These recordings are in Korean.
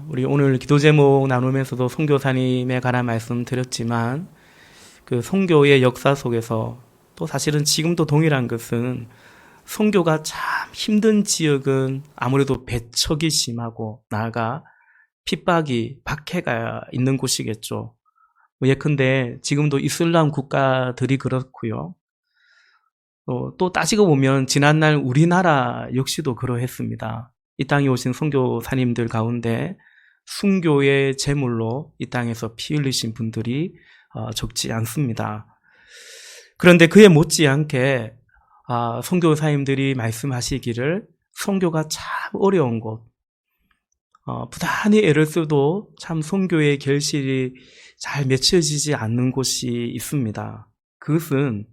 우리 오늘 기도 제목 나누면서도 선교사님에 관한 말씀 드렸지만 그 선교의 역사 속에서 또 사실은 지금도 동일한 것은 선교가 참 힘든 지역은 아무래도 배척이 심하고 나아가 핍박이 박해가 있는 곳이겠죠. 예컨대 지금도 이슬람 국가들이 그렇고요. 또 따지고 보면 지난날 우리나라 역시도 그러했습니다. 이 땅에 오신 선교사님들 가운데 순교의 제물로 이 땅에서 피 흘리신 분들이 적지 않습니다. 그런데 그에 못지않게 선교사님들이 말씀하시기를 선교가 참 어려운 곳, 부단히 애를 써도 참 선교의 결실이 잘 맺혀지지 않는 곳이 있습니다. 그것은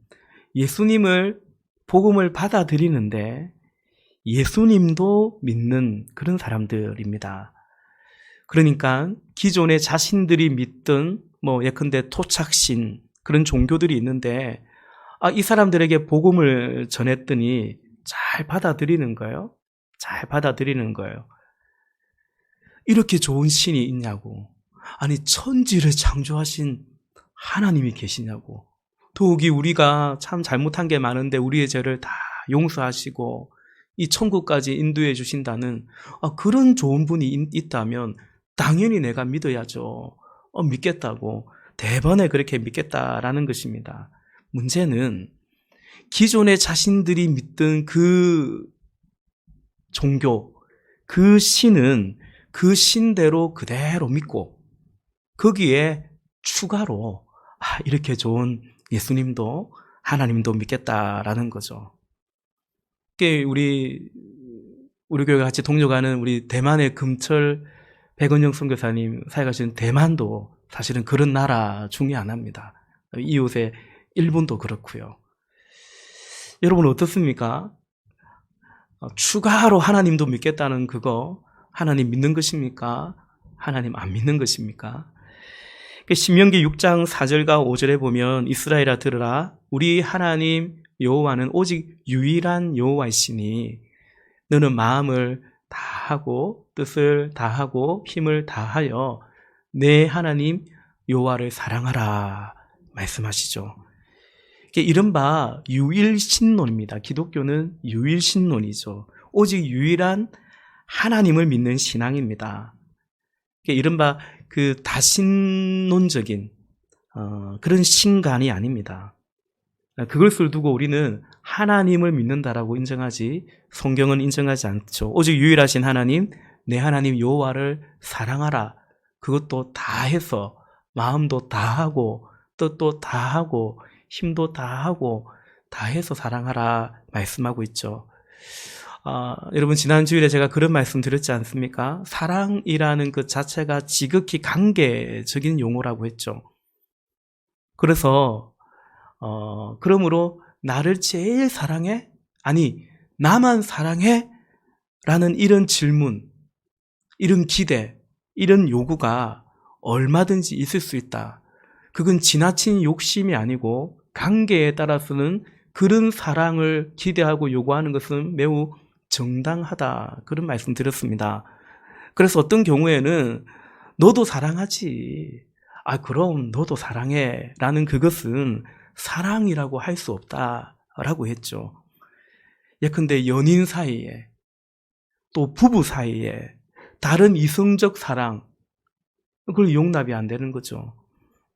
예수님을 복음을 받아들이는데 예수님도 믿는 그런 사람들입니다. 그러니까 기존에 자신들이 믿던 예컨대 토착신 그런 종교들이 있는데 이 사람들에게 복음을 전했더니 잘 받아들이는 거예요. 잘 받아들이는 거예요. 이렇게 좋은 신이 있냐고. 아니 천지를 창조하신 하나님이 계시냐고. 더욱이 우리가 참 잘못한 게 많은데 우리의 죄를 다 용서하시고 이 천국까지 인도해 주신다는 그런 좋은 분이 있다면 당연히 내가 믿어야죠. 믿겠다고 대번에 그렇게 믿겠다라는 것입니다. 문제는 기존에 자신들이 믿던 그 종교, 그 신은 그 신대로 그대로 믿고 거기에 추가로 이렇게 좋은 예수님도 하나님도 믿겠다라는 거죠. 우리 교회가 같이 동료가는 우리 대만의 금철 백은영 선교사님 사역하시는 대만도 사실은 그런 나라 중에 하나입니다. 이웃의 일본도 그렇고요. 여러분 어떻습니까? 추가로 하나님도 믿겠다는 그거 하나님 믿는 것입니까? 하나님 안 믿는 것입니까? 신명기 6장 4절과 5절에 보면 이스라엘아 들으라 우리 하나님 여호와는 오직 유일한 여호와이시니 너는 마음을 다하고 뜻을 다하고 힘을 다하여 내 하나님 여호와를 사랑하라 말씀하시죠. 이른바 유일신론입니다. 기독교는 유일신론이죠. 오직 유일한 하나님을 믿는 신앙입니다. 이른바 그 다신론적인 그런 신간이 아닙니다. 그것을 두고 우리는 하나님을 믿는다라고 인정하지 성경은 인정하지 않죠. 오직 유일하신 하나님, 내 하나님 여호와를 사랑하라. 그것도 다 해서 마음도 다 하고 뜻도 다 하고 힘도 다 하고 다 해서 사랑하라 말씀하고 있죠. 여러분 지난 주일에 제가 그런 말씀 드렸지 않습니까? 사랑이라는 것 자체가 지극히 관계적인 용어라고 했죠. 그래서 그러므로 나를 제일 사랑해? 아니 나만 사랑해? 라는 이런 질문, 이런 기대, 이런 요구가 얼마든지 있을 수 있다. 그건 지나친 욕심이 아니고 관계에 따라서는 그런 사랑을 기대하고 요구하는 것은 매우 정당하다. 그런 말씀 드렸습니다. 그래서 어떤 경우에는 너도 사랑하지. 그럼 너도 사랑해. 라는 그것은 사랑이라고 할 수 없다라고 했죠. 예컨대 연인 사이에 또 부부 사이에 다른 이성적 사랑 그걸 용납이 안 되는 거죠.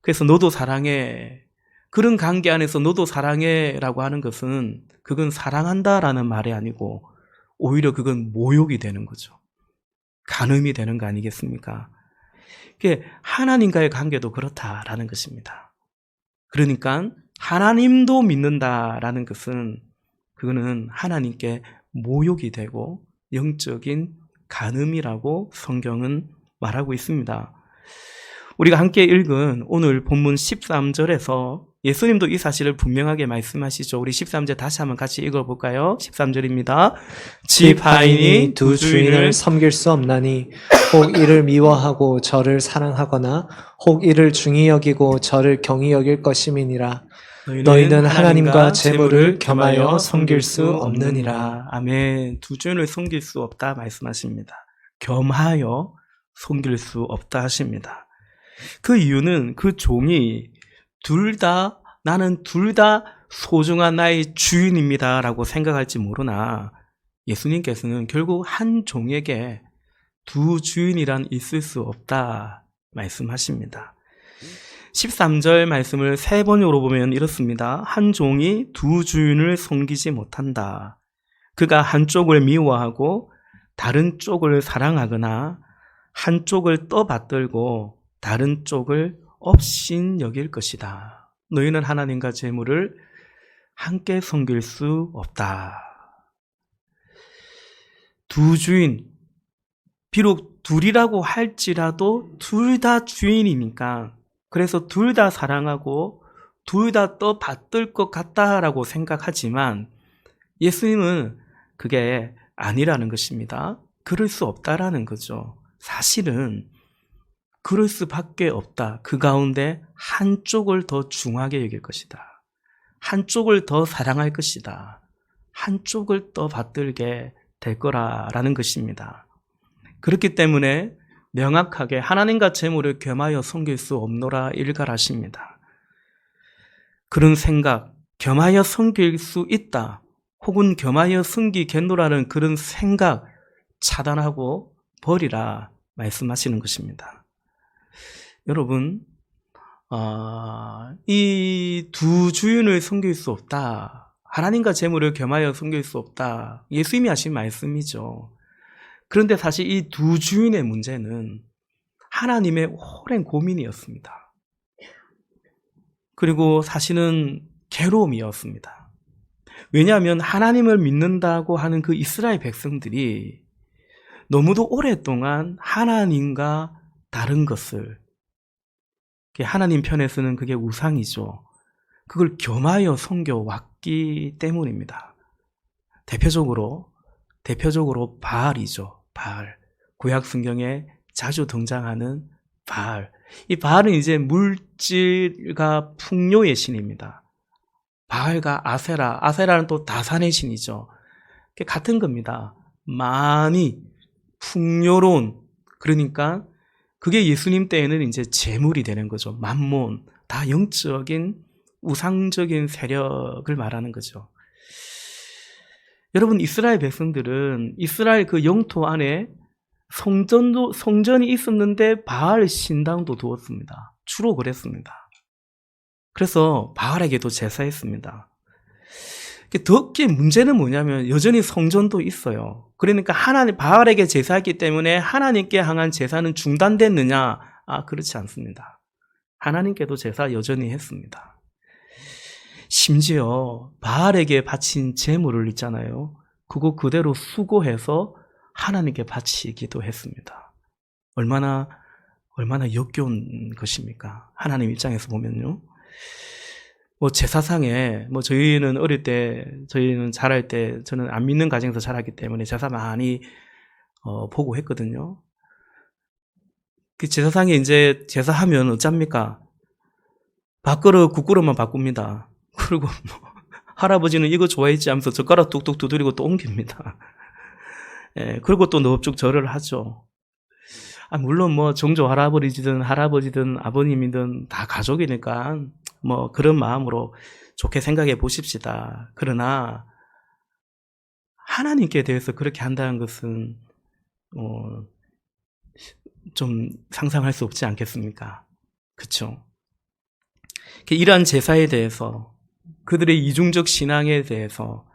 그래서 너도 사랑해. 그런 관계 안에서 너도 사랑해라고 하는 것은 그건 사랑한다라는 말이 아니고 오히려 그건 모욕이 되는 거죠. 간음이 되는 거 아니겠습니까? 하나님과의 관계도 그렇다라는 것입니다. 그러니까 하나님도 믿는다라는 것은 그거는 하나님께 모욕이 되고 영적인 간음이라고 성경은 말하고 있습니다. 우리가 함께 읽은 오늘 본문 13절에서 예수님도 이 사실을 분명하게 말씀하시죠. 우리 13절 다시 한번 같이 읽어볼까요? 13절입니다. 집 하인이 두 주인을 섬길 수 없나니 혹 이를 미워하고 저를 사랑하거나 혹 이를 중히 여기고 저를 경히 여길 것임이니라. 너희는 하나님과 재물을 겸하여 섬길 수 없느니라. 아멘. 두 주인을 섬길 수 없다 말씀하십니다. 겸하여 섬길 수 없다 하십니다. 그 이유는 그 종이 나는 둘 다 소중한 나의 주인입니다 라고 생각할지 모르나 예수님께서는 결국 한 종에게 두 주인이란 있을 수 없다 말씀하십니다. 13절 말씀을 세 번으로 보면 이렇습니다. 한 종이 두 주인을 섬기지 못한다. 그가 한쪽을 미워하고 다른 쪽을 사랑하거나 한쪽을 떠받들고 다른 쪽을 업신 여길 것이다. 너희는 하나님과 재물을 함께 섬길 수 없다. 두 주인, 비록 둘이라고 할지라도 둘 다 주인이니까 그래서 둘 다 사랑하고 둘 다 떠받들 것 같다라고 생각하지만 예수님은 그게 아니라는 것입니다. 그럴 수 없다라는 거죠. 사실은 그럴 수밖에 없다. 그 가운데 한쪽을 더 중하게 여길 것이다. 한쪽을 더 사랑할 것이다. 한쪽을 더 받들게 될 거라는 것입니다. 그렇기 때문에 명확하게 하나님과 재물을 겸하여 섬길 수 없노라 일갈하십니다. 그런 생각, 겸하여 섬길 수 있다. 혹은 겸하여 섬기겠노라는 그런 생각 차단하고 버리라 말씀하시는 것입니다. 여러분, 이 두 주인을 섬길 수 없다. 하나님과 재물을 겸하여 섬길 수 없다. 예수님이 하신 말씀이죠. 그런데 사실 이 두 주인의 문제는 하나님의 오랜 고민이었습니다. 그리고 사실은 괴로움이었습니다. 왜냐하면 하나님을 믿는다고 하는 그 이스라엘 백성들이 너무도 오랫동안 하나님과 다른 것을, 하나님 편에서는 그게 우상이죠. 그걸 겸하여 섬겨왔기 때문입니다. 대표적으로 바알이죠. 바알. 구약 성경에 자주 등장하는 바알. 이 바알은 이제 물질과 풍요의 신입니다. 바알과 아세라는 또 다산의 신이죠. 같은 겁니다. 많이 풍요로운, 그러니까 그게 예수님 때에는 이제 재물이 되는 거죠. 만몬, 다 영적인 우상적인 세력을 말하는 거죠. 여러분, 이스라엘 백성들은 이스라엘 그 영토 안에 성전이 있었는데 바알 신당도 두었습니다. 주로 그랬습니다. 그래서 바알에게도 제사했습니다. 더 큰 문제는 뭐냐면 여전히 성전도 있어요. 그러니까 바알에게 제사했기 때문에 하나님께 향한 제사는 중단됐느냐? 그렇지 않습니다. 하나님께도 제사 여전히 했습니다. 심지어 바알에게 바친 제물을 있잖아요. 그거 그대로 수고해서 하나님께 바치기도 했습니다. 얼마나 역겨운 것입니까? 하나님 입장에서 보면요. 제사상에, 저희는 어릴 때, 저희는 자랄 때, 저는 안 믿는 가정에서 자랐기 때문에 제사 많이, 보고 했거든요. 그 제사상에 이제 제사하면 어쩝니까? 밥그릇, 국그릇만 바꿉니다. 그리고 할아버지는 이거 좋아했지 하면서 젓가락 뚝뚝 두드리고 또 옮깁니다. 예, 그리고 또 넙죽 절을 하죠. 물론 정조 할아버지든 아버님이든 다 가족이니까 그런 마음으로 좋게 생각해 보십시다. 그러나 하나님께 대해서 그렇게 한다는 것은 좀 상상할 수 없지 않겠습니까? 그렇죠? 이러한 제사에 대해서, 그들의 이중적 신앙에 대해서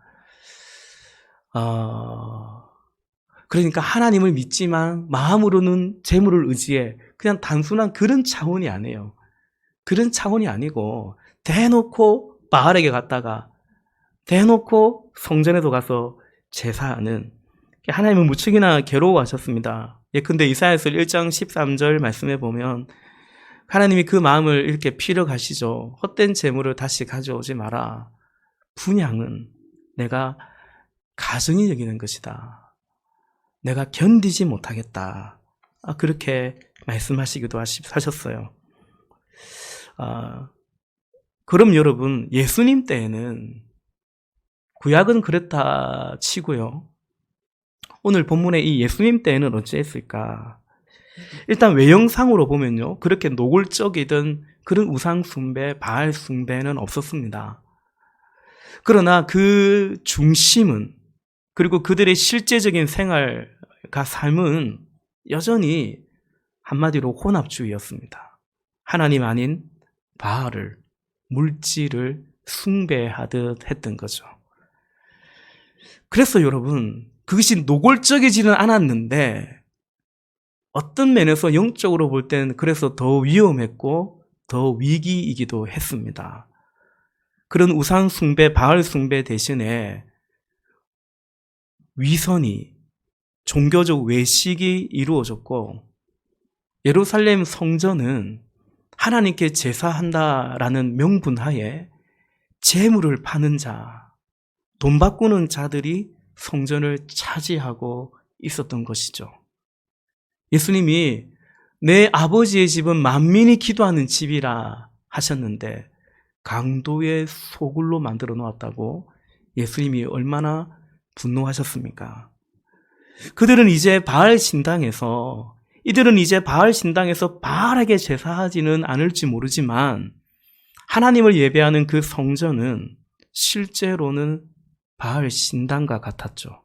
그러니까 하나님을 믿지만 마음으로는 재물을 의지해. 그냥 단순한 그런 차원이 아니에요. 그런 차원이 아니고 대놓고 바알에게 갔다가 대놓고 성전에도 가서 제사하는, 하나님은 무척이나 괴로워하셨습니다. 예컨대 이사야서 1장 13절 말씀해 보면 하나님이 그 마음을 이렇게 피력하시죠. 헛된 재물을 다시 가져오지 마라. 분향은 내가 가증히 여기는 것이다. 내가 견디지 못하겠다. 그렇게 말씀하시기도 하셨어요. 그럼 여러분, 예수님 때에는 구약은 그랬다 치고요. 오늘 본문의 이 예수님 때에는 어찌했을까? 일단 외형상으로 보면요, 그렇게 노골적이던 그런 우상 숭배, 바알 숭배는 없었습니다. 그러나 그 중심은, 그리고 그들의 실제적인 생활과 삶은 여전히 한마디로 혼합주의였습니다. 하나님 아닌 바알을, 물질을 숭배하듯 했던 거죠. 그래서 여러분, 그것이 노골적이지는 않았는데 어떤 면에서 영적으로 볼 때는 그래서 더 위험했고 더 위기이기도 했습니다. 그런 우상 숭배, 바알 숭배 대신에 위선이, 종교적 외식이 이루어졌고, 예루살렘 성전은 하나님께 제사한다라는 명분하에 재물을 파는 자, 돈 바꾸는 자들이 성전을 차지하고 있었던 것이죠. 예수님이 내 아버지의 집은 만민이 기도하는 집이라 하셨는데 강도의 소굴로 만들어 놓았다고 예수님이 얼마나 분노하셨습니까? 이들은 이제 바알 신당에서 바알에게 제사하지는 않을지 모르지만 하나님을 예배하는 그 성전은 실제로는 바알 신당과 같았죠.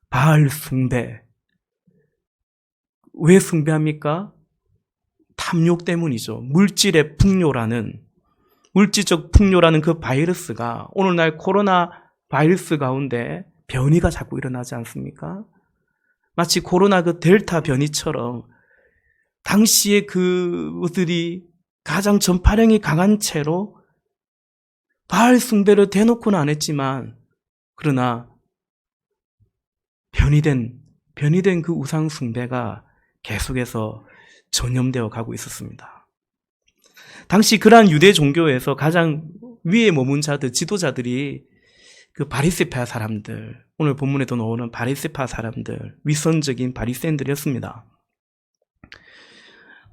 바알 숭배. 왜 숭배합니까? 탐욕 때문이죠. 물질적 풍요라는 그 바이러스가 오늘날 코로나 바이러스 가운데 변이가 자꾸 일어나지 않습니까? 마치 코로나 그 델타 변이처럼 당시에 그들이 가장 전파력이 강한 채로 바알 숭배를 대놓고는 안 했지만 그러나 변이된 그 우상 숭배가 계속해서 전염되어 가고 있었습니다. 당시 그러한 유대 종교에서 가장 위에 머문 자들, 지도자들이 그 바리새파 사람들, 오늘 본문에도 나오는 바리새파 사람들, 위선적인 바리새인들이었습니다.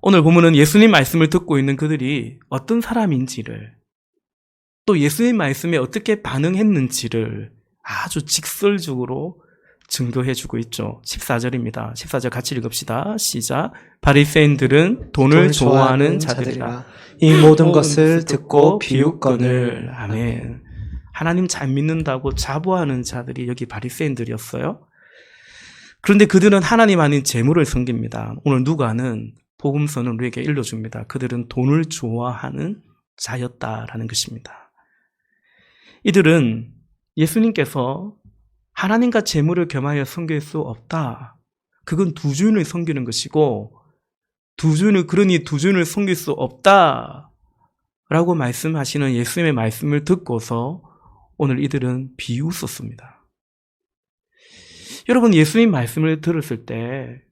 오늘 본문은 예수님 말씀을 듣고 있는 그들이 어떤 사람인지를, 또 예수님 말씀에 어떻게 반응했는지를 아주 직설적으로 증거해주고 있죠. 14절입니다. 14절 같이 읽읍시다. 시작. 바리새인들은 돈을 좋아하는 자들이라. 이 모든 것을 듣고 비웃거늘. 아멘. 하나님 잘 믿는다고 자부하는 자들이 여기 바리새인들이었어요. 그런데 그들은 하나님 아닌 재물을 섬깁니다. 오늘 누가는 복음서는 우리에게 일러줍니다. 그들은 돈을 좋아하는 자였다라는 것입니다. 이들은 예수님께서 하나님과 재물을 겸하여 섬길 수 없다. 그건 두 주인을 섬기는 것이고 그러니 두 주인을 섬길 수 없다 라고 말씀하시는 예수님의 말씀을 듣고서 오늘 이들은 비웃었습니다. 여러분, 예수님 말씀을 들었을 때,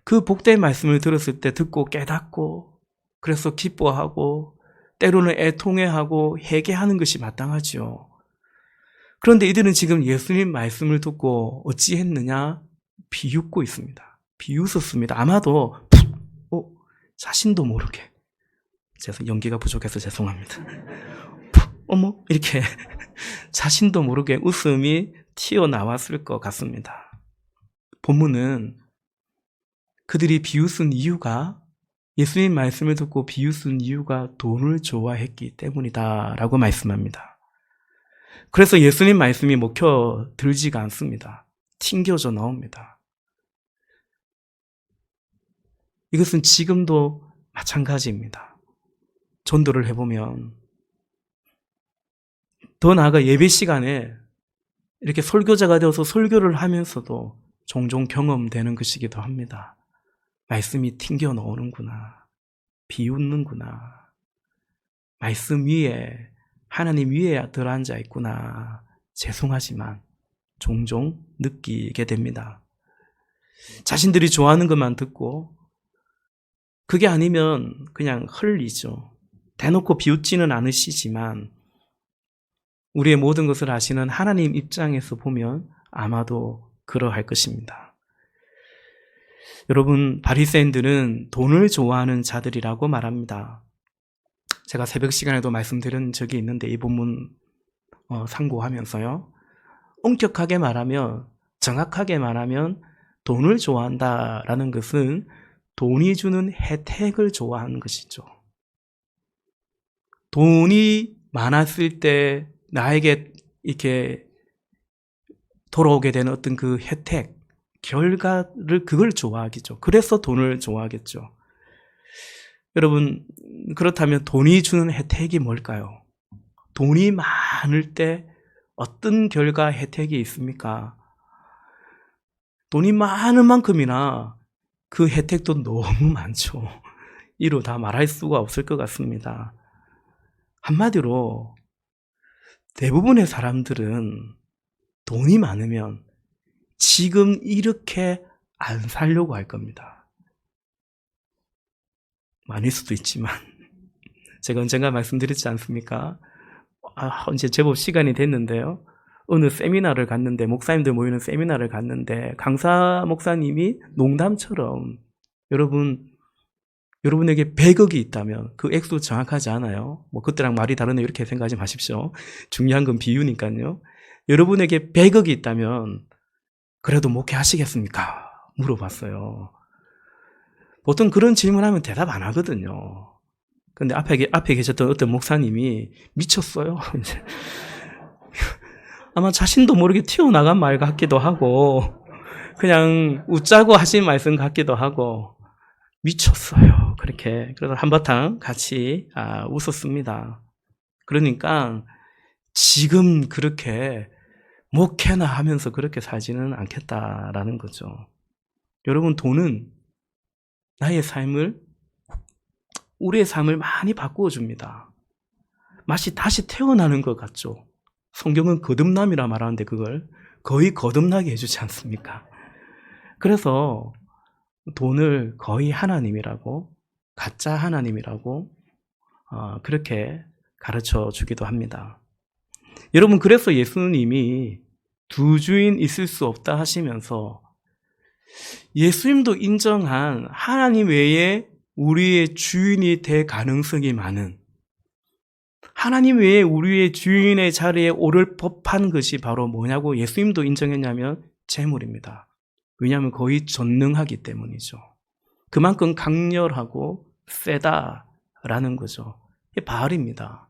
그 복된 말씀을 들었을 때 듣고 깨닫고 그래서 기뻐하고 때로는 애통해하고 회개하는 것이 마땅하죠. 그런데 이들은 지금 예수님 말씀을 듣고 어찌했느냐? 비웃고 있습니다. 비웃었습니다. 아마도 자신도 모르게, 제가 연기가 부족해서 죄송합니다. 어머, 이렇게 자신도 모르게 웃음이 튀어나왔을 것 같습니다. 본문은 그들이 비웃은 이유가, 예수님 말씀을 듣고 비웃은 이유가 돈을 좋아했기 때문이다 라고 말씀합니다. 그래서 예수님 말씀이 먹혀 들지가 않습니다. 튕겨져 나옵니다. 이것은 지금도 마찬가지입니다. 전도를 해보면, 더 나아가 예배 시간에 이렇게 설교자가 되어서 설교를 하면서도 종종 경험되는 것이기도 합니다. 말씀이 튕겨 나오는구나. 비웃는구나. 말씀 위에, 하나님 위에 들어앉아 있구나. 죄송하지만 종종 느끼게 됩니다. 자신들이 좋아하는 것만 듣고 그게 아니면 그냥 흘리죠. 대놓고 비웃지는 않으시지만 우리의 모든 것을 아시는 하나님 입장에서 보면 아마도 그러할 것입니다. 여러분, 바리새인들은 돈을 좋아하는 자들이라고 말합니다. 제가 새벽 시간에도 말씀드린 적이 있는데 이 본문 상고하면서요. 엄격하게 말하면, 정확하게 말하면 돈을 좋아한다라는 것은 돈이 주는 혜택을 좋아하는 것이죠. 돈이 많았을 때 나에게 이렇게 돌아오게 되는 어떤 그 혜택, 결과를 그걸 좋아하겠죠. 그래서 돈을 좋아하겠죠. 여러분, 그렇다면 돈이 주는 혜택이 뭘까요? 돈이 많을 때 어떤 결과 혜택이 있습니까? 돈이 많은 만큼이나 그 혜택도 너무 많죠. 이루 다 말할 수가 없을 것 같습니다. 한마디로 대부분의 사람들은 돈이 많으면 지금 이렇게 안 살려고 할 겁니다. 많을 수도 있지만 제가 언젠가 말씀드렸지 않습니까? 이제 제법 시간이 됐는데요. 어느 세미나를 갔는데, 목사님들 모이는 세미나를 갔는데 강사 목사님이 농담처럼 여러분에게 100억이 있다면, 그 액수 정확하지 않아요. 뭐 그때랑 말이 다르네 이렇게 생각하지 마십시오. 중요한 건 비유니까요. 여러분에게 100억이 있다면 그래도 목회하시겠습니까? 물어봤어요. 보통 그런 질문하면 대답 안 하거든요. 근데 앞에 계셨던 어떤 목사님이 미쳤어요. 아마 자신도 모르게 튀어나간 말 같기도 하고, 그냥 웃자고 하신 말씀 같기도 하고, 미쳤어요. 그렇게. 그래서 한바탕 같이 웃었습니다. 그러니까 지금 그렇게 목회나 하면서 그렇게 살지는 않겠다라는 거죠. 여러분, 돈은 나의 삶을, 우리의 삶을 많이 바꾸어 줍니다. 마치 다시 태어나는 것 같죠. 성경은 거듭남이라 말하는데 그걸 거의 거듭나게 해주지 않습니까? 그래서 돈을 거의 하나님이라고, 가짜 하나님이라고 그렇게 가르쳐 주기도 합니다. 여러분, 그래서 예수님이 두 주인 있을 수 없다 하시면서 예수님도 인정한 하나님 외에 우리의 주인이 될 가능성이 많은, 하나님 외에 우리의 주인의 자리에 오를 법한 것이 바로 뭐냐고 예수님도 인정했냐면 재물입니다. 왜냐하면 거의 전능하기 때문이죠. 그만큼 강렬하고 세다라는 거죠. 이게 바알입니다.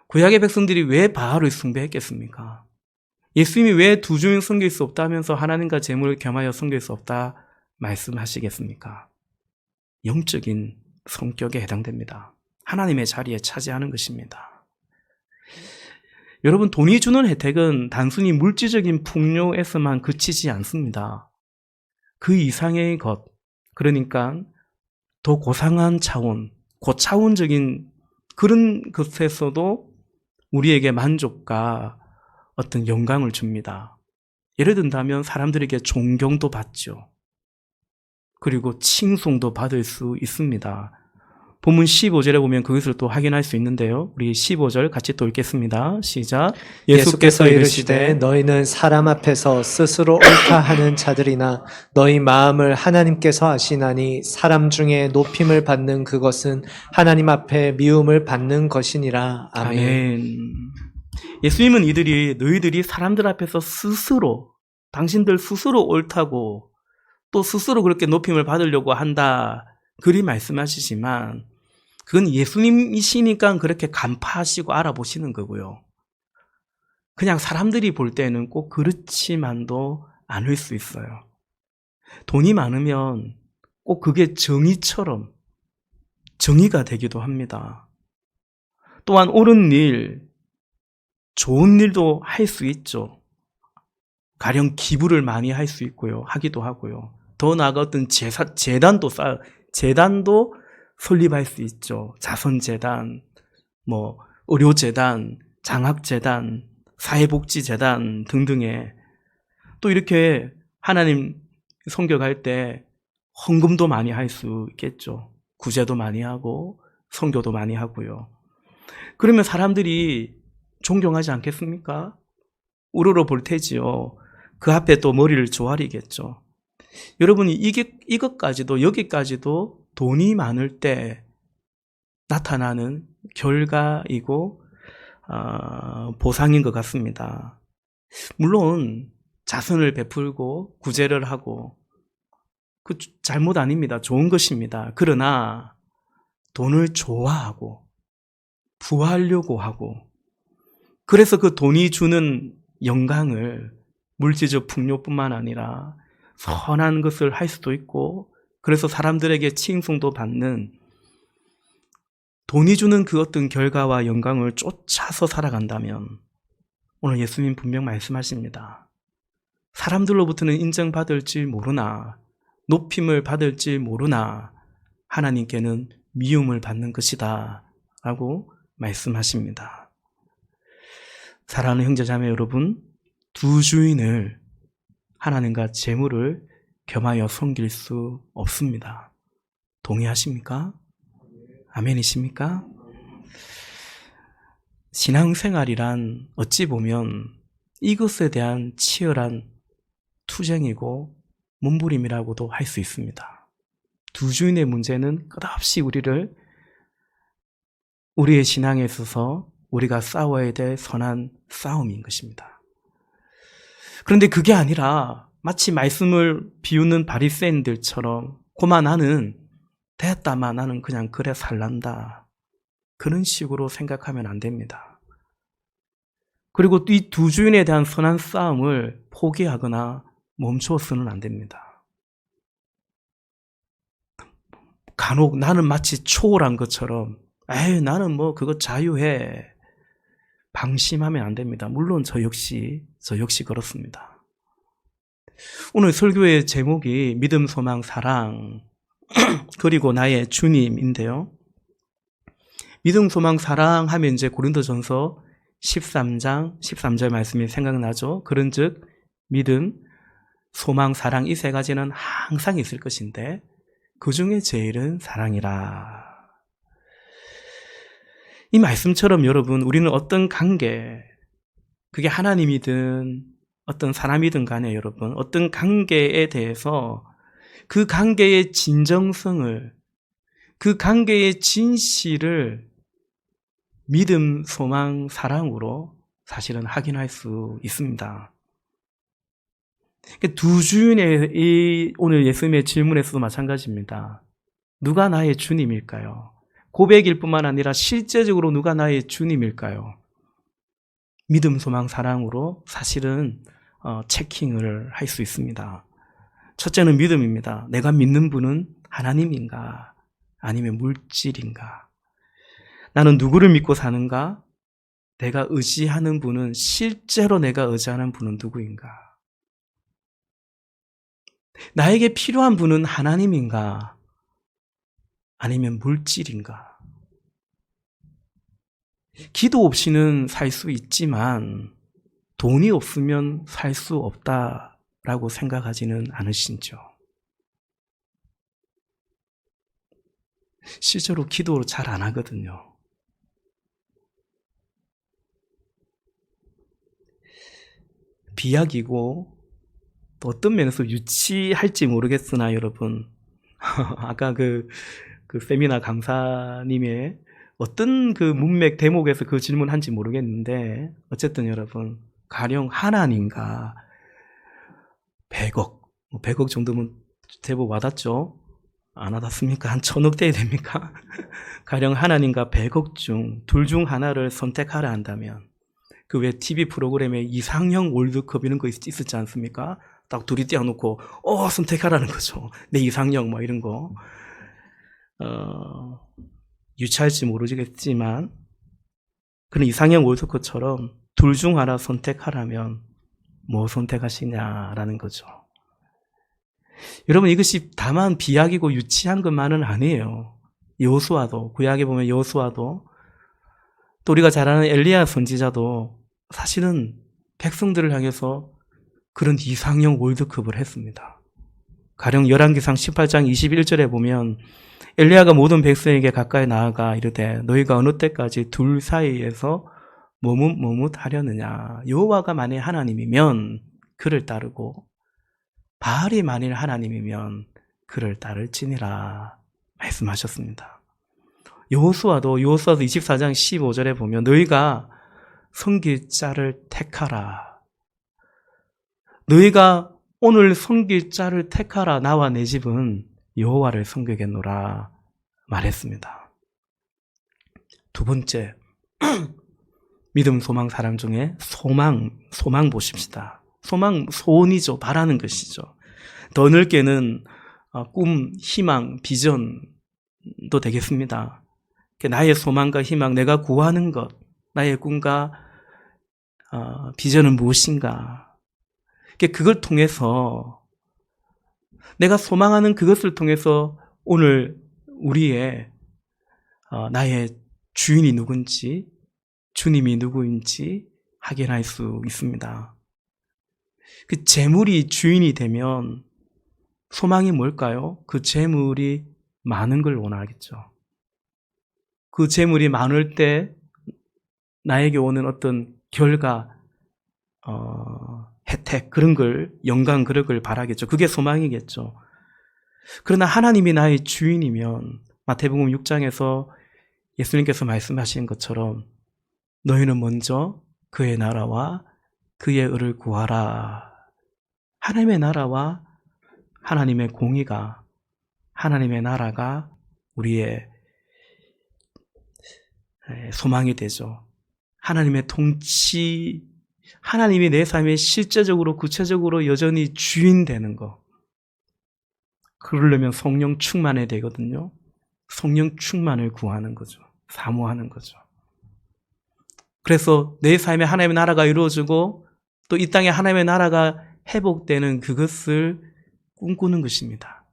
구약의 백성들이 왜 바알을 숭배했겠습니까? 예수님이 왜 두 주인 섬길 수 없다면서 하나님과 재물을 겸하여 섬길 수 없다 말씀하시겠습니까? 영적인 성격에 해당됩니다. 하나님의 자리에 차지하는 것입니다. 여러분, 돈이 주는 혜택은 단순히 물질적인 풍요에서만 그치지 않습니다. 그 이상의 것, 그러니까 더 고상한 차원, 고차원적인 그런 것에서도 우리에게 만족과 어떤 영광을 줍니다. 예를 든다면 사람들에게 존경도 받죠. 그리고 칭송도 받을 수 있습니다. 본문 15절에 보면 그것을 또 확인할 수 있는데요. 우리 15절 같이 또 읽겠습니다. 시작. 예수께서 이르시되 너희는 사람 앞에서 스스로 옳다 하는 자들이나 너희 마음을 하나님께서 아시나니 사람 중에 높임을 받는 그것은 하나님 앞에 미움을 받는 것이니라. 아멘. 아멘. 예수님은 너희들이 사람들 앞에서 스스로, 당신들 스스로 옳다고 또 스스로 그렇게 높임을 받으려고 한다, 그리 말씀하시지만 그건 예수님이시니까 그렇게 간파하시고 알아보시는 거고요. 그냥 사람들이 볼 때는 꼭 그렇지만도 않을 수 있어요. 돈이 많으면 꼭 그게 정의처럼 정의가 되기도 합니다. 또한 옳은 일, 좋은 일도 할 수 있죠. 가령 기부를 많이 할 수 있고요. 하기도 하고요. 더 나아가 어떤 재단도 설립할 수 있죠. 자선재단, 의료재단, 장학재단, 사회복지재단 등등의, 또 이렇게 하나님 선교할 때 헌금도 많이 할 수 있겠죠. 구제도 많이 하고 선교도 많이 하고요. 그러면 사람들이 존경하지 않겠습니까? 우러러 볼 테지요. 그 앞에 또 머리를 조아리겠죠. 여러분이 이것까지도, 여기까지도 돈이 많을 때 나타나는 결과이고 보상인 것 같습니다. 물론 자선을 베풀고 구제를 하고 그 잘못 아닙니다. 좋은 것입니다. 그러나 돈을 좋아하고 부하려고 하고 그래서 그 돈이 주는 영광을 물질적 풍요뿐만 아니라 선한 것을 할 수도 있고 그래서 사람들에게 칭송도 받는 돈이 주는 그 어떤 결과와 영광을 쫓아서 살아간다면 오늘 예수님 분명 말씀하십니다. 사람들로부터는 인정받을지 모르나 높임을 받을지 모르나 하나님께는 미움을 받는 것이다 라고 말씀하십니다. 사랑하는 형제자매 여러분, 두 주인을 하나님과 재물을 겸하여 섬길 수 없습니다. 동의하십니까? 아멘이십니까? 신앙생활이란 어찌 보면 이것에 대한 치열한 투쟁이고 몸부림이라고도 할 수 있습니다. 두 주인의 문제는 끝없이 우리의 신앙에 있어서 우리가 싸워야 될 선한 싸움인 것입니다. 그런데 그게 아니라 마치 말씀을 비우는 바리새인들처럼 고마 나는 됐다마 나는 그냥 그래 살란다. 그런 식으로 생각하면 안 됩니다. 그리고 이 두 주인에 대한 선한 싸움을 포기하거나 멈춰서는 안 됩니다. 간혹 나는 마치 초월한 것처럼 에이 나는 뭐 그거 자유해 방심하면 안 됩니다. 물론 저 역시 그렇습니다. 오늘 설교의 제목이 믿음, 소망, 사랑 그리고 나의 주님인데요. 믿음, 소망, 사랑 하면 이제 고린도전서 13장 13절 말씀이 생각나죠. 그런즉 믿음, 소망, 사랑 이 세 가지는 항상 있을 것인데 그 중에 제일은 사랑이라. 이 말씀처럼 여러분 우리는 어떤 관계, 그게 하나님이든 어떤 사람이든 간에 여러분 어떤 관계에 대해서 그 관계의 진정성을, 그 관계의 진실을 믿음, 소망, 사랑으로 사실은 확인할 수 있습니다. 두 주인의 이 오늘 예수님의 질문에서도 마찬가지입니다. 누가 나의 주님일까요? 고백일 뿐만 아니라 실제적으로 누가 나의 주님일까요? 믿음, 소망, 사랑으로 사실은 체킹을 할 수 있습니다. 첫째는 믿음입니다. 내가 믿는 분은 하나님인가 아니면 물질인가? 나는 누구를 믿고 사는가? 내가 의지하는 분은 실제로 내가 의지하는 분은 누구인가? 나에게 필요한 분은 하나님인가? 아니면 물질인가? 기도 없이는 살 수 있지만 돈이 없으면 살 수 없다라고 생각하지는 않으신죠? 실제로 기도를 잘 안 하거든요. 비약이고 또 어떤 면에서 유치할지 모르겠으나 여러분 아까 그 세미나 강사님의 어떤 그 문맥 대목에서 그 질문한지 모르겠는데 어쨌든 여러분 가령 하나님과 100억 정도면 대부분 와닿죠? 안 와닿습니까? 한 1000억 돼야 됩니까? 가령 하나님과 100억 중 둘 중 하나를 선택하라 한다면 그 왜 TV 프로그램에 이상형 월드컵 이런 거 있었지 않습니까? 딱 둘이 띄워놓고 선택하라는 거죠. 내 이상형 뭐 이런 거 유치할지 모르겠지만 그런 이상형 월드컵처럼 둘 중 하나 선택하라면 뭐 선택하시냐라는 거죠. 여러분 이것이 다만 비약이고 유치한 것만은 아니에요. 여호수아도 구약에 보면 여호수아도 또 우리가 잘 아는 엘리야 선지자도 사실은 백성들을 향해서 그런 이상형 월드컵을 했습니다. 가령 열왕기상 18장 21절에 보면 엘리야가 모든 백성에게 가까이 나아가 이르되 너희가 어느 때까지 둘 사이에서 머뭇하려느냐. 여호와가 만일 하나님이면 그를 따르고 바알이 만일 하나님이면 그를 따를지니라 말씀하셨습니다. 여호수아도 24장 15절에 보면 너희가 섬길 자를 택하라. 너희가 오늘 섬길 자를 택하라. 나와 내 집은 여호와를 섬기겠노라 말했습니다. 두 번째, 믿음, 소망, 사랑 중에 소망 보십시다. 소망, 소원이죠. 바라는 것이죠. 더 넓게는 꿈, 희망, 비전도 되겠습니다. 나의 소망과 희망, 내가 구하는 것, 나의 꿈과 비전은 무엇인가. 그걸 통해서, 내가 소망하는 그것을 통해서 오늘 우리의 나의 주인이 누군지, 주님이 누구인지 확인할 수 있습니다. 그 재물이 주인이 되면 소망이 뭘까요? 그 재물이 많은 걸 원하겠죠. 그 재물이 많을 때 나에게 오는 어떤 결과, 혜택, 그런 걸, 영광, 그런 걸 바라겠죠. 그게 소망이겠죠. 그러나 하나님이 나의 주인이면 마태복음 6장에서 예수님께서 말씀하신 것처럼 너희는 먼저 그의 나라와 그의 의를 구하라. 하나님의 나라와 하나님의 공의가, 하나님의 나라가 우리의 소망이 되죠. 하나님의 통치, 하나님이 내 삶에 실제적으로 구체적으로 여전히 주인 되는 거. 그러려면 성령 충만해야 되거든요. 성령 충만을 구하는 거죠. 사모하는 거죠. 그래서 내 삶에 하나님의 나라가 이루어지고 또 이 땅에 하나님의 나라가 회복되는 그것을 꿈꾸는 것입니다.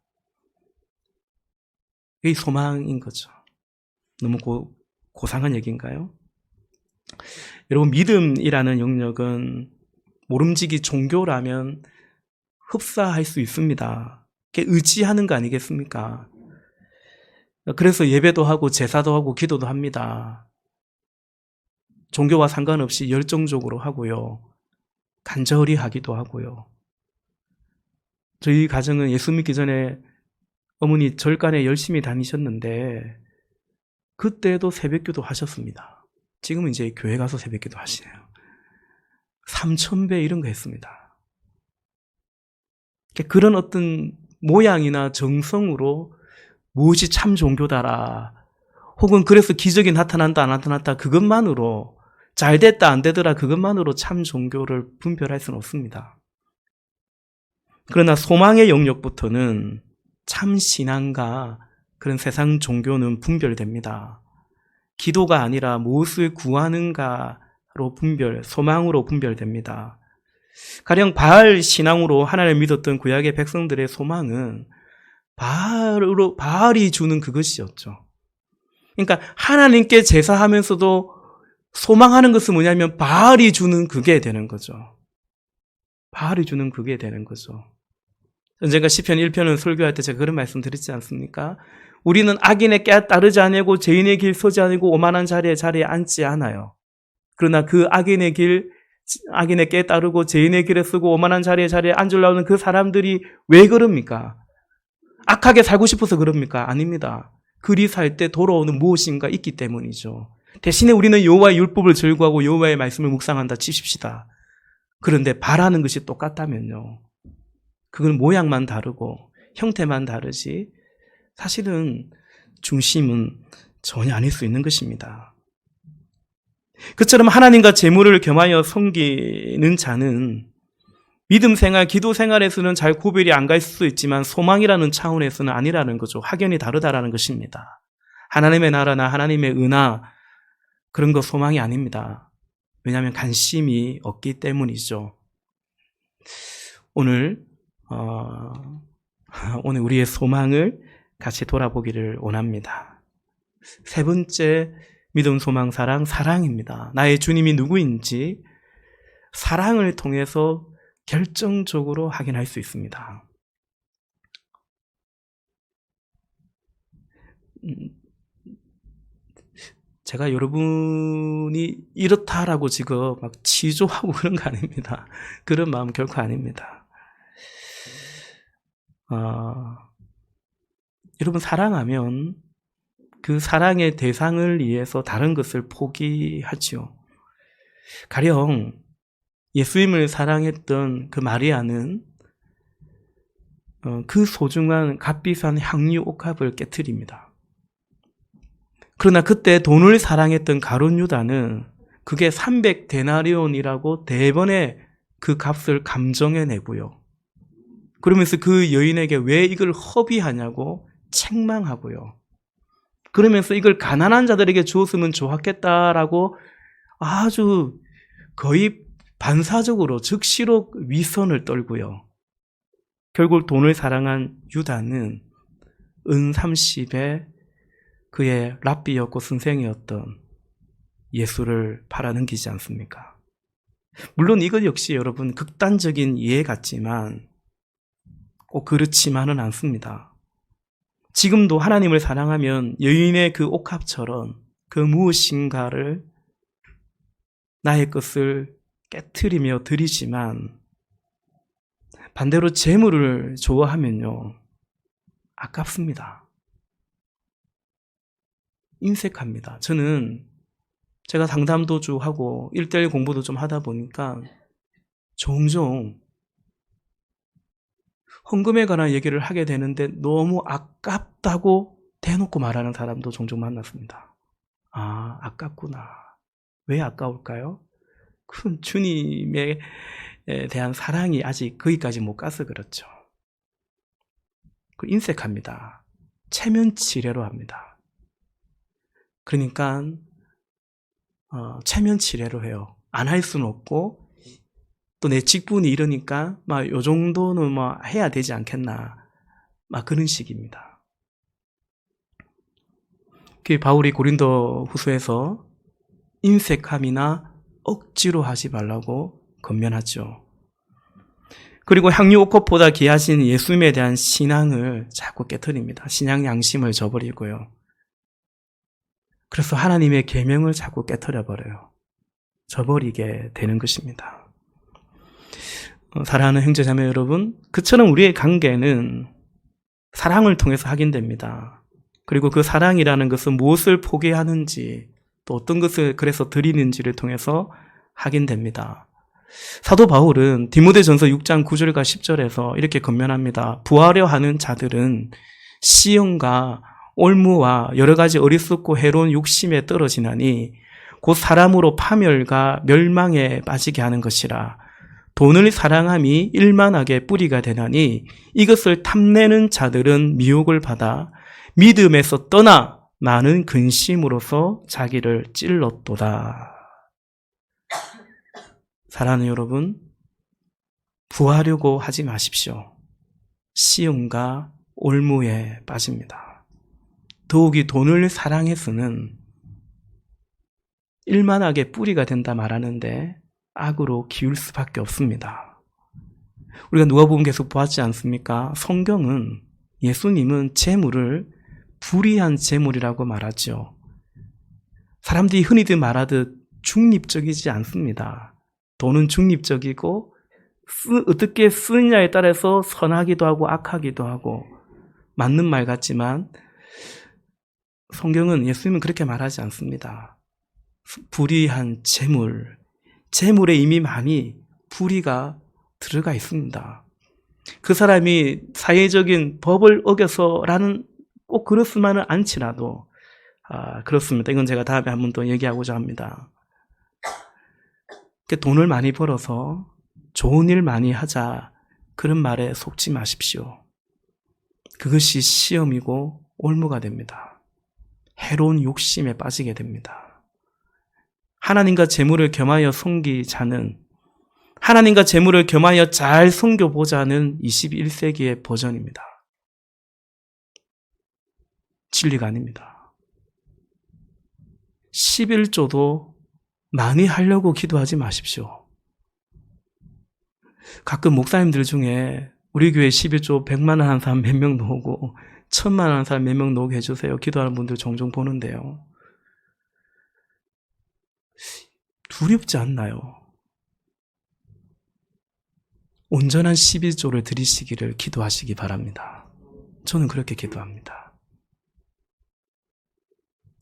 이게 소망인 거죠. 너무 고상한 얘기인가요? 여러분, 믿음이라는 영역은 모름지기 종교라면 흡사할 수 있습니다. 의지하는 거 아니겠습니까? 그래서 예배도 하고 제사도 하고 기도도 합니다. 종교와 상관없이 열정적으로 하고요. 간절히 하기도 하고요. 저희 가정은 예수 믿기 전에 어머니 절간에 열심히 다니셨는데 그때도 새벽기도 하셨습니다. 지금은 이제 교회 가서 새벽기도 하시네요. 3000배 이런 거 했습니다. 그런 어떤 모양이나 정성으로 무엇이 참 종교다라, 혹은 그래서 기적이 나타난다 안 나타났다 그것만으로, 잘 됐다 안 되더라 그것만으로 참 종교를 분별할 수는 없습니다. 그러나 소망의 영역부터는 참 신앙과 그런 세상 종교는 분별됩니다. 기도가 아니라 무엇을 구하는가로 소망으로 분별됩니다. 가령 바알 신앙으로 하나님을 믿었던 구약의 백성들의 소망은 바알이 주는 그것이었죠. 그러니까 하나님께 제사하면서도 소망하는 것은 뭐냐면 바알이 주는 그게 되는 거죠. 바알이 주는 그게 되는 거죠. 언젠가 시편 1편을 설교할 때 제가 그런 말씀 드리지 않습니까? 우리는 악인의 깨 따르지 아니하고 죄인의 길 서지 아니고 오만한 자리에 앉지 않아요. 그러나 그 악인의 깨 따르고 죄인의 길에 서고 오만한 자리에 앉으려는 그 사람들이 왜 그럽니까? 악하게 살고 싶어서 그럽니까? 아닙니다. 그리 살 때 돌아오는 무엇인가 있기 때문이죠. 대신에 우리는 여호와의 율법을 즐거워하고 여호와의 말씀을 묵상한다 치십시다. 그런데 바라는 것이 똑같다면요, 그건 모양만 다르고 형태만 다르지 사실은 중심은 전혀 아닐 수 있는 것입니다. 그처럼 하나님과 재물을 겸하여 섬기는 자는 믿음 생활, 기도 생활에서는 잘 구별이 안 갈 수도 있지만 소망이라는 차원에서는 아니라는 거죠. 확연히 다르다라는 것입니다. 하나님의 나라나 하나님의 은하, 그런 거 소망이 아닙니다. 왜냐하면 관심이 없기 때문이죠. 오늘 우리의 소망을 같이 돌아보기를 원합니다. 세 번째, 믿음, 소망, 사랑, 사랑입니다. 나의 주님이 누구인지 사랑을 통해서 결정적으로 확인할 수 있습니다. 제가 여러분이 이렇다라고 지금 막 치조하고 그런 거 아닙니다. 그런 마음 결코 아닙니다. 여러분, 사랑하면 그 사랑의 대상을 위해서 다른 것을 포기하지요. 가령 예수님을 사랑했던 그 마리아는 그 소중한 값비싼 향유 옥합을 깨트립니다. 그러나 그때 돈을 사랑했던 가룟 유다는 그게 300데나리온이라고 대번에 그 값을 감정해내고요. 그러면서 그 여인에게 왜 이걸 허비하냐고 책망하고요. 그러면서 이걸 가난한 자들에게 주었으면 좋았겠다라고 아주 거의 반사적으로 즉시로 위선을 떨고요. 결국 돈을 사랑한 유다는 은 30에 그의 랍비였고 선생이었던 예수를 팔아넘기지 않습니까? 물론 이것 역시 여러분 극단적인 이해 같지만 꼭 그렇지만은 않습니다. 지금도 하나님을 사랑하면 여인의 그 옥합처럼 그 무엇인가를 나의 것을 깨트리며 드리지만 반대로 재물을 좋아하면요 아깝습니다. 인색합니다. 저는 제가 상담도주 하고 1:1 공부도 좀 하다 보니까 종종 헌금에 관한 얘기를 하게 되는데 너무 아깝다고 대놓고 말하는 사람도 종종 만났습니다. 아, 아깝구나. 왜 아까울까요? 그 주님에 대한 사랑이 아직 거기까지 못 가서 그렇죠. 그 인색합니다. 체면치레로 합니다. 그러니까 체면치레로 해요. 안 할 수는 없고 또 내 직분이 이러니까 막 요 정도는 뭐 해야 되지 않겠나 막 그런 식입니다. 그 바울이 고린도 후서에서 인색함이나 억지로 하지 말라고 권면하죠. 그리고 향유 옥합보다 귀하신 예수님에 대한 신앙을 자꾸 깨트립니다. 신앙 양심을 저버리고요. 그래서 하나님의 계명을 자꾸 깨트려버려요. 저버리게 되는 것입니다. 사랑하는 형제자매 여러분, 그처럼 우리의 관계는 사랑을 통해서 확인됩니다. 그리고 그 사랑이라는 것은 무엇을 포기하는지 또 어떤 것을 그래서 드리는지를 통해서 확인됩니다. 사도 바울은 디모데전서 6장 9절과 10절에서 이렇게 권면합니다. 부하려 하는 자들은 시험과 올무와 여러 가지 어리석고 해로운 욕심에 떨어지나니 곧 사람으로 파멸과 멸망에 빠지게 하는 것이라. 돈을 사랑함이 일만하게 뿌리가 되나니 이것을 탐내는 자들은 미혹을 받아 믿음에서 떠나 많은 근심으로서 자기를 찔렀도다. 사랑하는 여러분, 부하려고 하지 마십시오. 시험과 올무에 빠집니다. 더욱이 돈을 사랑해서는 일만하게 뿌리가 된다 말하는데 악으로 기울 수밖에 없습니다. 우리가 누가복음 계속 보았지 않습니까? 성경은 예수님은 재물을 불의한 재물이라고 말하죠. 사람들이 흔히들 말하듯 중립적이지 않습니다. 돈은 중립적이고 어떻게 쓰느냐에 따라서 선하기도 하고 악하기도 하고 맞는 말 같지만 성경은 예수님은 그렇게 말하지 않습니다. 불의한 재물, 재물에 이미 많이 불의가 들어가 있습니다. 그 사람이 사회적인 법을 어겨서라는 꼭 그렇지만은 않지라도 그렇습니다. 이건 제가 다음에 한번 더 얘기하고자 합니다. 돈을 많이 벌어서 좋은 일 많이 하자 그런 말에 속지 마십시오. 그것이 시험이고 올무가 됩니다. 해로운 욕심에 빠지게 됩니다. 하나님과 재물을 겸하여 섬기자는, 하나님과 재물을 겸하여 잘 섬겨보자는 21세기의 버전입니다. 진리가 아닙니다. 11조도 많이 하려고 기도하지 마십시오. 가끔 목사님들 중에 우리 교회 11조 100만 원 한 사람 몇 명 놓고 1000만 원 한 사람 몇 명 놓게 해주세요. 기도하는 분들 종종 보는데요. 두렵지 않나요? 온전한 11조를 드리시기를 기도하시기 바랍니다. 저는 그렇게 기도합니다.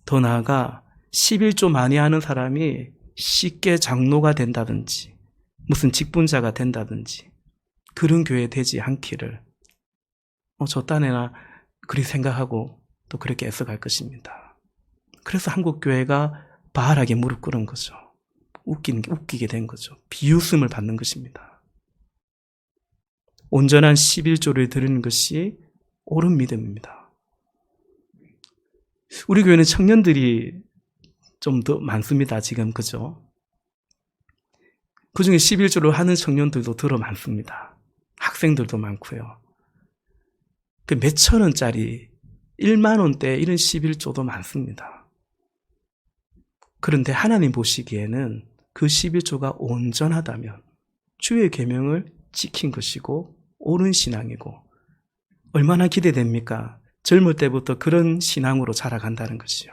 더 나아가 11조 많이 하는 사람이 쉽게 장로가 된다든지 무슨 직분자가 된다든지 그런 교회 되지 않기를 저 딴에나 그리 생각하고 또 그렇게 애써갈 것입니다. 그래서 한국 교회가 바알에게 무릎 꿇은 거죠. 웃기게 된 거죠. 비웃음을 받는 것입니다. 온전한 11조를 드리는 것이 옳은 믿음입니다. 우리 교회는 청년들이 좀 더 많습니다. 지금 그죠? 그중에 11조를 하는 청년들도 들어 많습니다. 학생들도 많고요. 그 몇천 원짜리 1만 원대 이런 11조도 많습니다. 그런데 하나님 보시기에는 그 11조가 온전하다면 주의 계명을 지킨 것이고 옳은 신앙이고 얼마나 기대됩니까? 젊을 때부터 그런 신앙으로 자라간다는 것이요.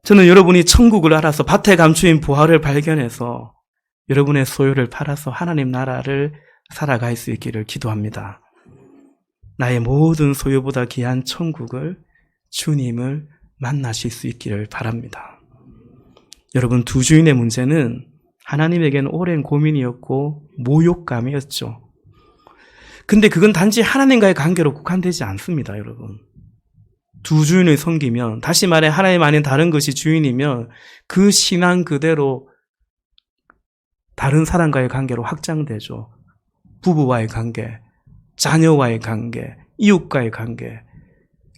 저는 여러분이 천국을 알아서 밭에 감추인 보화를 발견해서 여러분의 소유를 팔아서 하나님 나라를 살아갈 수 있기를 기도합니다. 나의 모든 소유보다 귀한 천국을 주님을 만나실 수 있기를 바랍니다. 여러분, 두 주인의 문제는 하나님에게는 오랜 고민이었고 모욕감이었죠. 근데 그건 단지 하나님과의 관계로 국한되지 않습니다, 여러분. 두 주인을 섬기면, 다시 말해 하나님 아닌 다른 것이 주인이면 그 신앙 그대로 다른 사람과의 관계로 확장되죠. 부부와의 관계, 자녀와의 관계, 이웃과의 관계,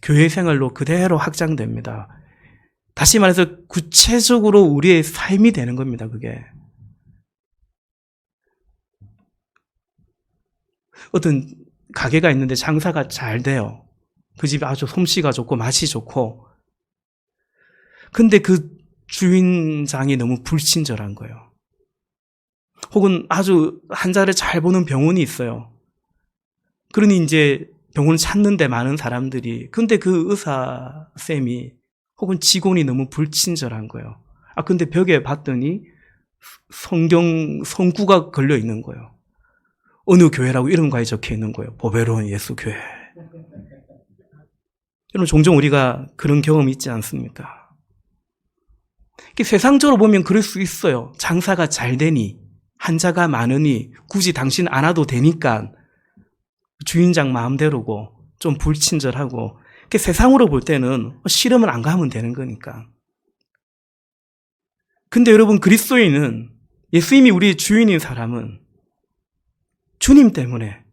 교회 생활로 그대로 확장됩니다. 다시 말해서 구체적으로 우리의 삶이 되는 겁니다, 그게. 어떤 가게가 있는데 장사가 잘 돼요. 그 집이 아주 솜씨가 좋고 맛이 좋고. 근데 그 주인장이 너무 불친절한 거예요. 혹은 아주 환자를 잘 보는 병원이 있어요. 그러니 이제 병원을 찾는데 많은 사람들이. 근데 그 의사쌤이 혹은 직원이 너무 불친절한 거예요. 근데 벽에 봤더니 성구가 걸려 있는 거예요. 어느 교회라고 이름까지 적혀 있는 거예요. 보배로운 예수교회. 여러분, 종종 우리가 그런 경험이 있지 않습니까? 세상적으로 보면 그럴 수 있어요. 장사가 잘 되니, 환자가 많으니, 굳이 당신 안 와도 되니까 주인장 마음대로고 좀 불친절하고, 세상으로 볼 때는 싫으면 안 가면 되는 거니까. 근데 여러분, 그리스도인은, 예수님이 우리 주인인 사람은 주님 때문에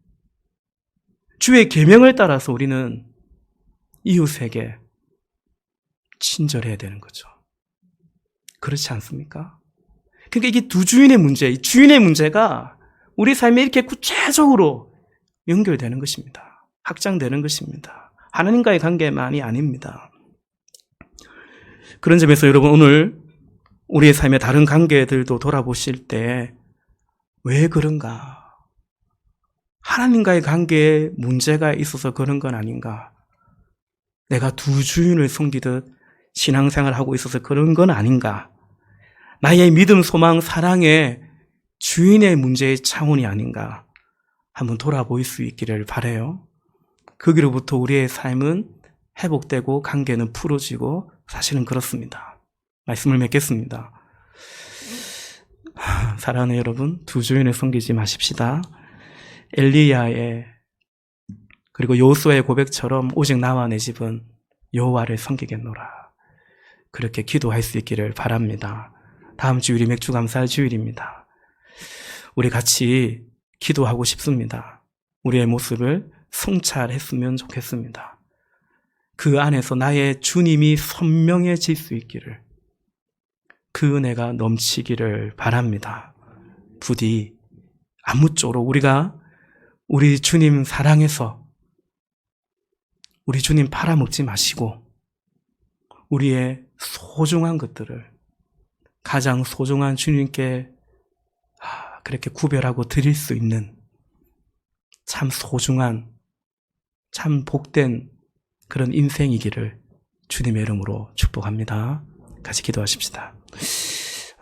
주의 계명을 따라서 우리는 이웃에게 친절해야 되는 거죠. 그렇지 않습니까? 그러니까 이게 두 주인의 문제, 이 주인의 문제가 우리 삶에 이렇게 구체적으로 연결되는 것입니다. 확장되는 것입니다. 하나님과의 관계만이 아닙니다. 그런 점에서 여러분, 오늘 우리의 삶의 다른 관계들도 돌아보실 때 왜 그런가? 하나님과의 관계에 문제가 있어서 그런 건 아닌가? 내가 두 주인을 섬기듯 신앙생활을 하고 있어서 그런 건 아닌가? 나의 믿음, 소망, 사랑의 주인의 문제의 차원이 아닌가? 한번 돌아볼 수 있기를 바라요. 거기로부터 우리의 삶은 회복되고 관계는 풀어지고 사실은 그렇습니다. 말씀을 맺겠습니다. 사랑하는 여러분, 두 주인을 섬기지 마십시다. 엘리야의 그리고 여호수아의 고백처럼 오직 나와 내 집은 여호와를 섬기겠노라. 그렇게 기도할 수 있기를 바랍니다. 다음 주일이 맥주 감사할 주일입니다. 우리 같이 기도하고 싶습니다. 우리의 모습을 성찰했으면 좋겠습니다. 그 안에서 나의 주님이 선명해질 수 있기를, 그 은혜가 넘치기를 바랍니다. 부디 아무쪼록 우리가 우리 주님 사랑해서 우리 주님 팔아먹지 마시고 우리의 소중한 것들을 가장 소중한 주님께 그렇게 구별하고 드릴 수 있는 참 소중한, 참 복된 그런 인생이기를 주님의 이름으로 축복합니다. 같이 기도하십시다.